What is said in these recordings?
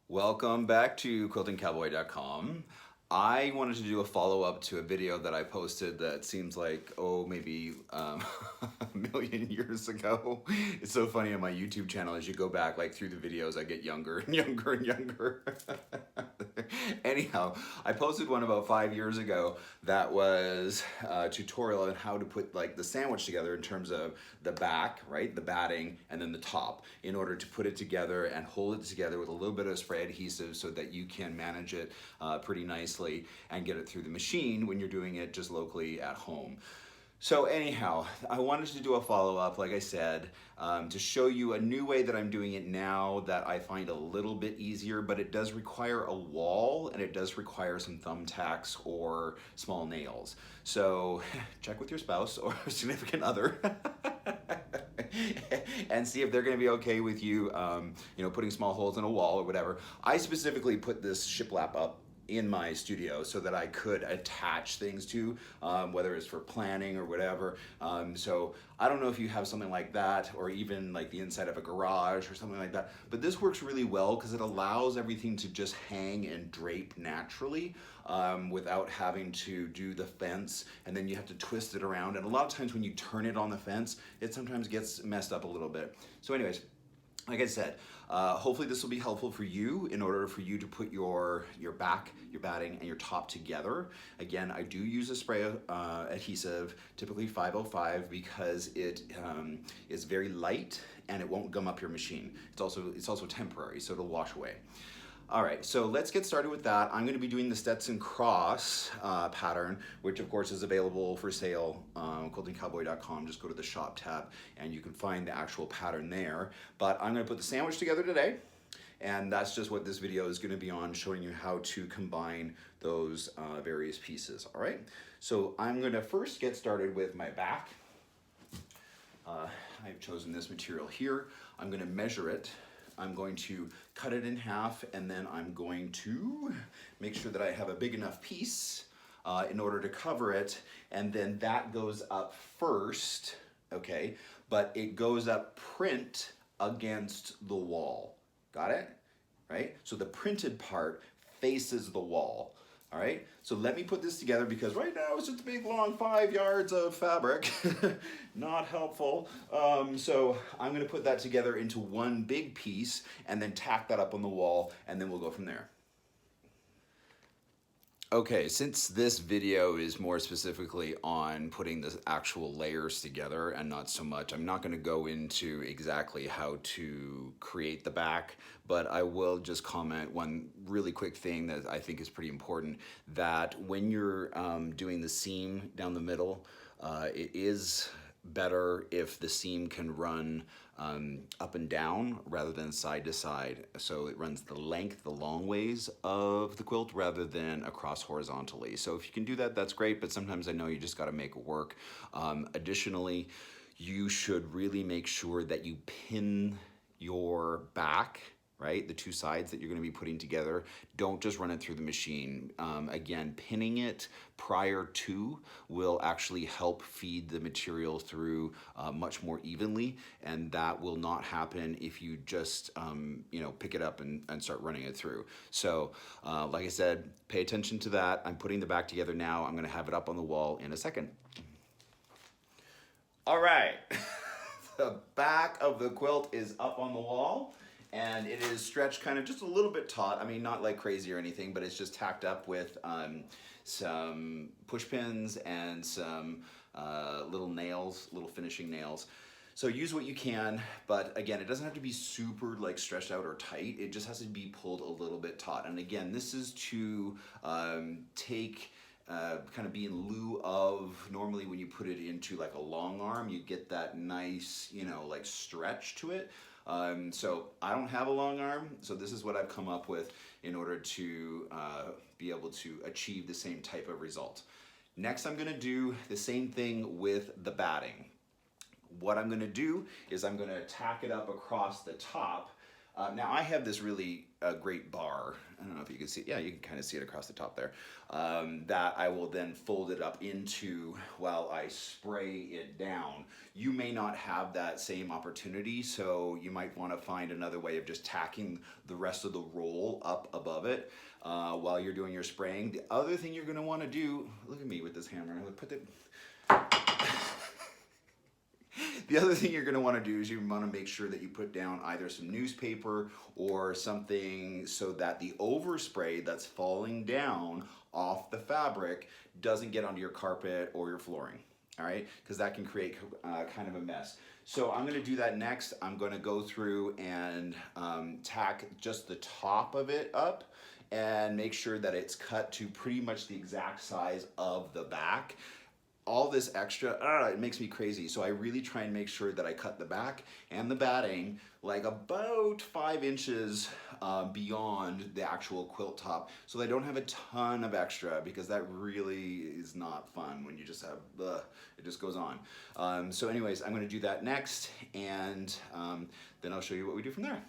Welcome back to quiltingcowboy.com. I wanted to do a follow-up to a video that I posted that seems like, maybe a million years ago. It's so funny on my YouTube channel, as you go back like through the videos, I get younger and younger and younger. Anyhow, I posted one about 5 years ago that was a tutorial on how to put like the sandwich together in terms of the back, right, the batting, and then the top, in order to put it together and hold it together with a little bit of spray adhesive so that you can manage it pretty nicely and get it through the machine when you're doing it just locally at home. So anyhow, I wanted to do a follow-up, like I said, to show you a new way that I'm doing it now that I find a little bit easier, but it does require a wall and it does require some thumbtacks or small nails. So check with your spouse or significant other and see if they're going to be okay with you, putting small holes in a wall or whatever. I specifically put this shiplap up in my studio so that I could attach things to, whether it's for planning or whatever. So I don't know if you have something like that, or even like the inside of a garage or something like that, but this works really well because it allows everything to just hang and drape naturally, without having to do the fence, and then you have to twist it around. And a lot of times when you turn it on the fence, it sometimes gets messed up a little bit. So anyways, like I said, hopefully this will be helpful for you in order for you to put your back, your batting, and your top together. Again, I do use a spray adhesive, typically 505, because it is very light and it won't gum up your machine. It's also temporary, so it'll wash away. All right, so let's get started with that. I'm going to be doing the Stetson Cross pattern, which of course is available for sale on quiltingcowboy.com. Just go to the shop tab and you can find the actual pattern there. But I'm going to put the sandwich together today, and that's just what this video is going to be on, showing you how to combine those various pieces. All right, so I'm going to first get started with my back. I've chosen this material here. I'm going to measure it. I'm going to cut it in half, and then I'm going to make sure that I have a big enough piece in order to cover it, and then that goes up first, okay? But it goes up print against the wall. Got it? Right? So the printed part faces the wall. All right, so let me put this together, because right now it's just a big long 5 yards of fabric. Not helpful. So I'm gonna put that together into one big piece and then tack that up on the wall, and then we'll go from there. Okay, since this video is more specifically on putting the actual layers together and not so much, I'm not going to go into exactly how to create the back, but I will just comment one really quick thing that I think is pretty important, that when you're doing the seam down the middle, it is better if the seam can run up and down rather than side to side. So it runs the length, the long ways of the quilt, rather than across horizontally. So if you can do that, that's great, but sometimes I know you just got to make it work. Additionally, you should really make sure that you pin your back, right? The two sides that you're going to be putting together. Don't just run it through the machine. Again, pinning it prior to will actually help feed the material through much more evenly, and that will not happen if you just pick it up and start running it through. So like I said, pay attention to that. I'm putting the back together now. I'm going to have it up on the wall in a second. All right. The back of the quilt is up on the wall, and it is stretched kind of just a little bit taut. I mean, not like crazy or anything, but it's just tacked up with some push pins and some little nails, little finishing nails. So use what you can, but again, it doesn't have to be super like stretched out or tight. It just has to be pulled a little bit taut. And again, this is to kind of be in lieu of, normally when you put it into like a long arm, you get that nice, like stretch to it. So I don't have a long arm, so this is what I've come up with in order to be able to achieve the same type of result. Next, I'm gonna do the same thing with the batting. What I'm gonna do is I'm gonna tack it up across the top Now I have this really great bar. I don't know if you can see. Yeah, you can kind of see it across the top there. That I will then fold it up into while I spray it down. You may not have that same opportunity, so you might want to find another way of just tacking the rest of the roll up above it while you're doing your spraying. The other thing you're going to want to do, look at me with this hammer. I'm going to put the The other thing you're going to want to do is you want to make sure that you put down either some newspaper or something so that the overspray that's falling down off the fabric doesn't get onto your carpet or your flooring. All right, because that can create kind of a mess. So I'm going to do that next. I'm going to go through and tack just the top of it up and make sure that it's cut to pretty much the exact size of the back. All this extra, it makes me crazy. So I really try and make sure that I cut the back and the batting like about 5 inches beyond the actual quilt top, so I don't have a ton of extra, because that really is not fun when you just have, it just goes on. So anyways, I'm gonna do that next, and then I'll show you what we do from there.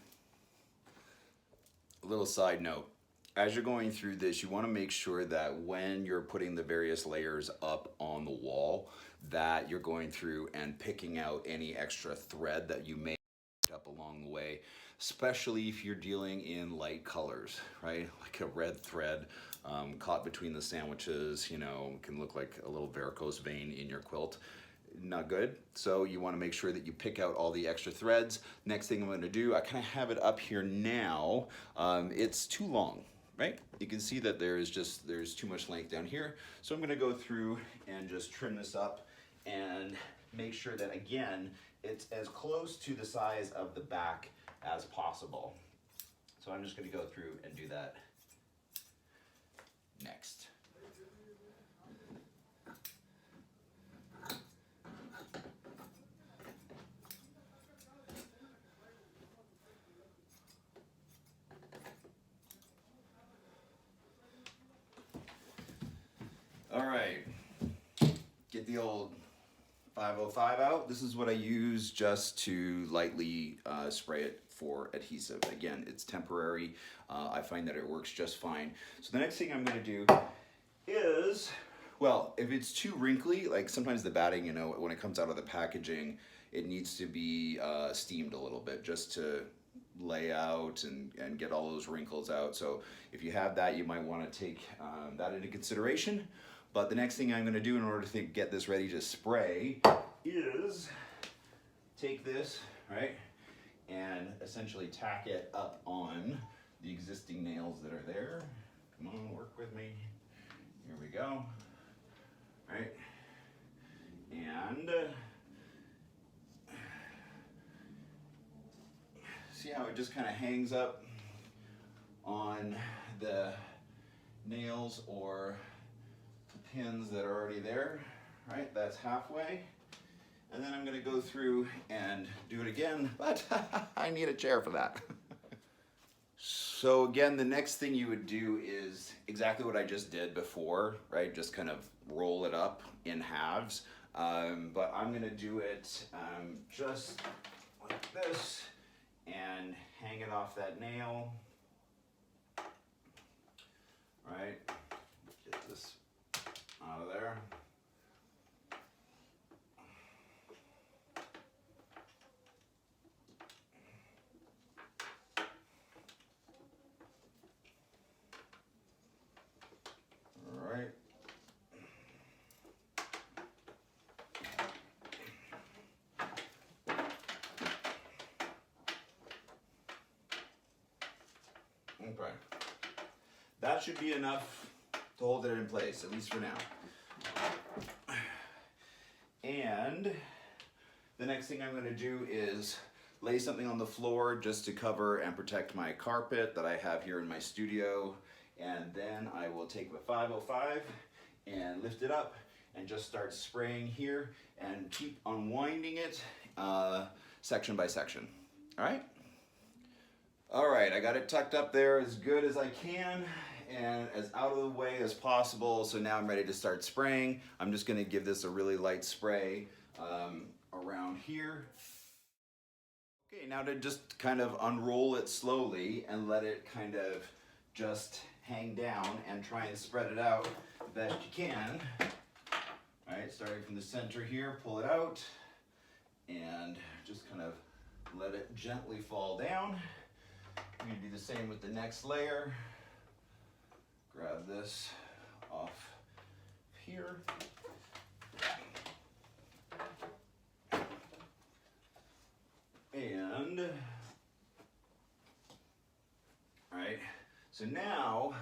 A little side note. As you're going through this, you want to make sure that when you're putting the various layers up on the wall, that you're going through and picking out any extra thread that you may pick up along the way, especially if you're dealing in light colors, right? Like a red thread caught between the sandwiches, you know, can look like a little varicose vein in your quilt. Not good. So you want to make sure that you pick out all the extra threads. Next thing I'm going to do, I kind of have it up here now. It's too long. Right? You can see that there's too much length down here. So I'm gonna go through and just trim this up and make sure that, again, it's as close to the size of the back as possible. So I'm just gonna go through and do that next. All right, get the old 505 out. This is what I use just to lightly spray it for adhesive. Again, it's temporary. I find that it works just fine. So the next thing I'm gonna do is, well, if it's too wrinkly, like sometimes the batting, you know, when it comes out of the packaging, it needs to be steamed a little bit just to lay out and get all those wrinkles out. So if you have that, you might want to take that into consideration. But the next thing I'm going to do in order to get this ready to spray is take this, right, and essentially tack it up on the existing nails that are there. Come on, work with me. Here we go. Right, and see how it just kind of hangs up on the nails or the pins that are already there, right? That's halfway. And then I'm gonna go through and do it again, but I need a chair for that. So again, the next thing you would do is exactly what I just did before, right? Just kind of roll it up in halves. But I'm gonna do it just like this and hang it off that nail, right? Get this out of there. All right. Okay. That should be enough to hold it in place, at least for now. And the next thing I'm going to do is lay something on the floor just to cover and protect my carpet that I have here in my studio. And then I will take the 505 and lift it up and just start spraying here and keep unwinding it section by section. All right? All right, I got it tucked up there as good as I can and as out of the way as possible. So now I'm ready to start spraying. I'm just gonna give this a really light spray around here. Okay, now to just kind of unroll it slowly and let it kind of just hang down and try and spread it out the best you can. All right, starting from the center here, pull it out and just kind of let it gently fall down. I'm gonna do the same with the next layer. Grab this off here. And, all right, so now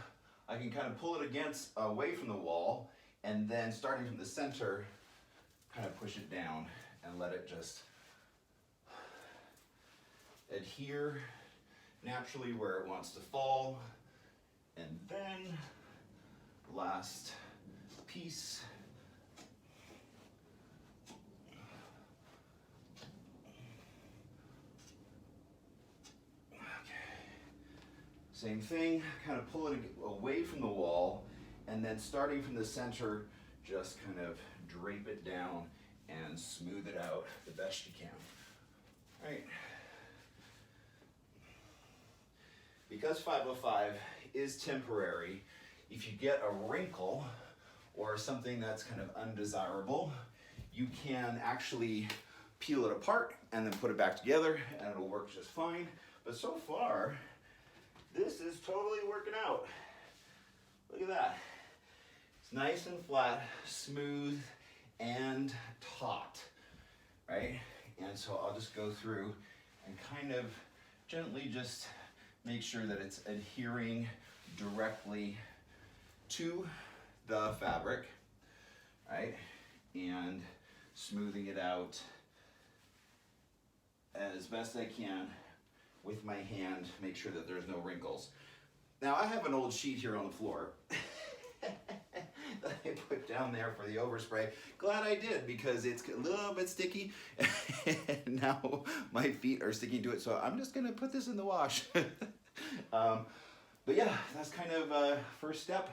I can kind of pull it away from the wall, and then starting from the center, kind of push it down and let it just adhere naturally where it wants to fall. And then last piece. Same thing, kind of pull it away from the wall, and then starting from the center, just kind of drape it down and smooth it out the best you can. All right. Because 505 is temporary, if you get a wrinkle or something that's kind of undesirable, you can actually peel it apart and then put it back together and it'll work just fine. But so far, this is totally working out. Look at that. It's nice and flat, smooth, and taut, right? And so I'll just go through and kind of gently just make sure that it's adhering directly to the fabric, right? And smoothing it out as best I can with my hand, make sure that there's no wrinkles. Now I have an old sheet here on the floor that I put down there for the overspray. Glad I did, because it's a little bit sticky and now my feet are sticking to it, so I'm just gonna put this in the wash. But yeah, that's kind of first step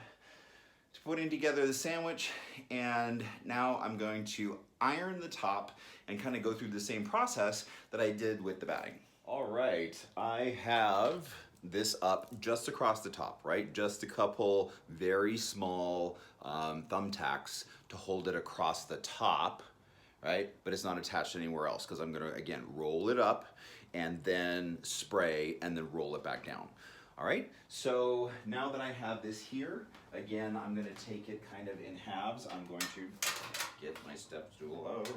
to putting together the sandwich. And now I'm going to iron the top and kind of go through the same process that I did with the bag. All right, I have this up just across the top, right? Just a couple very small thumbtacks to hold it across the top, right? But it's not attached anywhere else, because I'm gonna, again, roll it up and then spray and then roll it back down. All right, so now that I have this here, again, I'm gonna take it kind of in halves. I'm going to get my step stool out,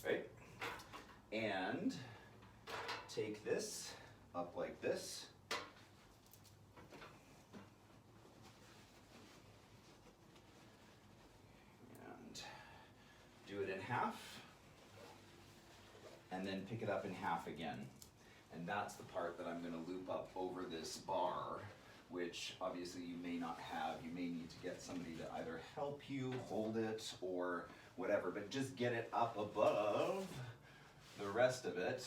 right? And take this up like this. And do it in half. And then pick it up in half again. And that's the part that I'm going to loop up over this bar, which obviously you may not have. You may need to get somebody to either help you hold it or whatever, but just get it up above the rest of it.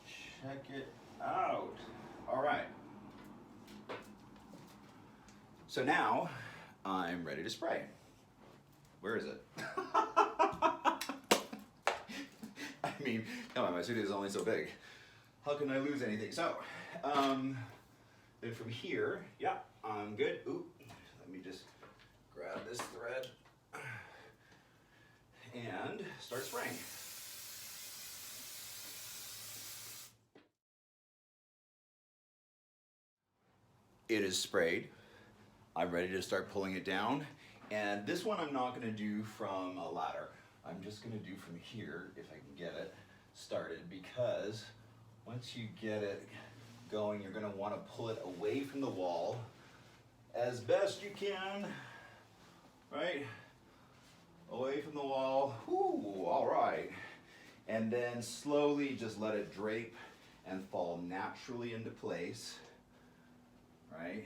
Check it out. All right. So now I'm ready to spray. Where is it? I mean, come on, my studio is only so big. How can I lose anything? So, then from here, yeah, I'm good. Ooh, let me just grab this thread and start spraying. It is sprayed. I'm ready to start pulling it down. And this one I'm not gonna do from a ladder. I'm just gonna do from here, if I can get it started, because once you get it going, you're gonna wanna pull it away from the wall as best you can, right? Away from the wall, whoo, all right. And then slowly just let it drape and fall naturally into place, right?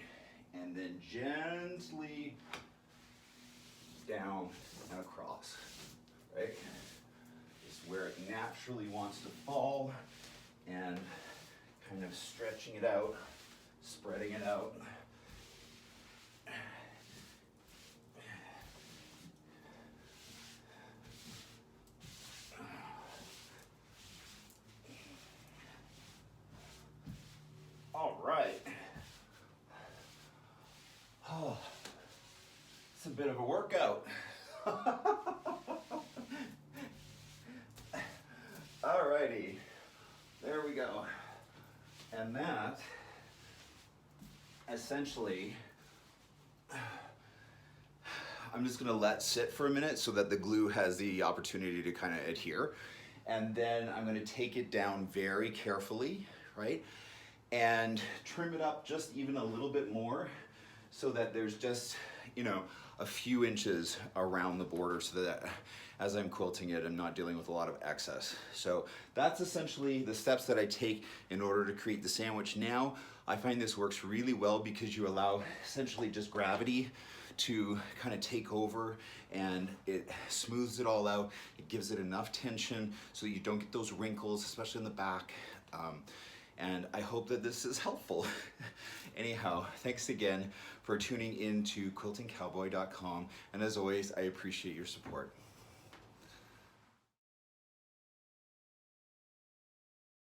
And then gently down and across, right? Just where it naturally wants to fall, and kind of stretching it out, spreading it out. bit of a workout. Alrighty, there we go. And that essentially, I'm just gonna let sit for a minute so that the glue has the opportunity to kind of adhere. And then I'm gonna take it down very carefully, right? And trim it up just even a little bit more so that there's just, you know, a few inches around the border so that as I'm quilting it, I'm not dealing with a lot of excess. So that's essentially the steps that I take in order to create the sandwich. Now, I find this works really well because you allow essentially just gravity to kind of take over, and it smooths it all out. It gives it enough tension so that you don't get those wrinkles, especially in the back. And I hope that this is helpful. Anyhow, thanks again for tuning in to quiltingcowboy.com. And as always, I appreciate your support.